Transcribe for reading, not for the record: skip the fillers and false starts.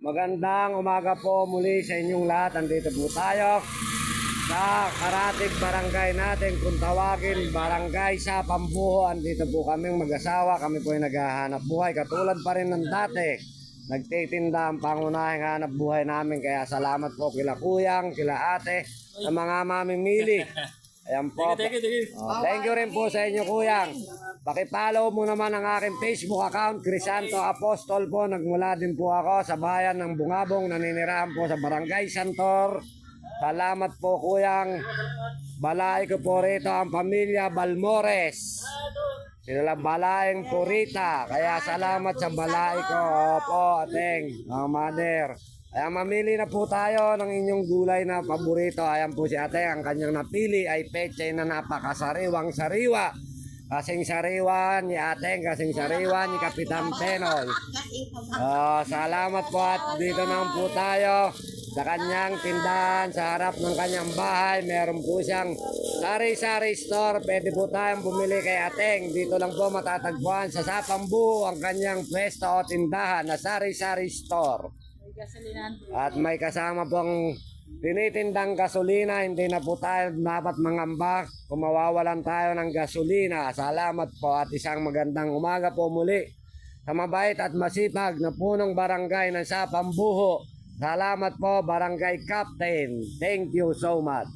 Magandang umaga po muli sa inyong lahat. Andito po tayo sa Karatig Barangay natin. Kung tawagin, Barangay sa Pambuho. Andito po kaming mag-asawa. Kami po ay naghahanap buhay. Katulad pa rin ng dati. Nagtitinda ang pangunahing hanap buhay namin. Kaya salamat po kila Kuyang, kila Ate, sa mga mamimili. Ayan po. Thank you. Thank you rin po sa inyo, Kuyang. Pakipollow mo naman ang aking Facebook account, Crisanto Apostol po. Nagmula din po ako sa bayan ng Bungabong. Naninirahan po sa Barangay Santor. Salamat po, Kuyang. Balay ko po rito ang pamilya Balmores. Sila balaing Purita. Kaya salamat sa balay ko. Opo, ateng, mother. Ayan, mamili na po tayo ng inyong gulay na paborito. Ayan po si ate, ang kanyang napili ay peche na napakasariwang sariwa. Kasing sariwa ni ate, kasing sariwa ni Kapitan Penoy. Salamat po at dito naman po tayo sa kanyang tindahan sa harap ng kanyang bahay. Meron po siyang sari-sari store. Pwede po tayong bumili kay ateng. Dito lang po matatagpuan sa Sapambu ang kanyang pwesto o tindahan na sari-sari store. At may kasama pong tinitindang gasolina. Hindi na po tayo dapat mangamba kung mawawalan tayo ng gasolina. Salamat po at isang magandang umaga po muli sa mabait at masipag na punong barangay ng Sapambuho. Salamat po, Barangay Captain. Thank you so much.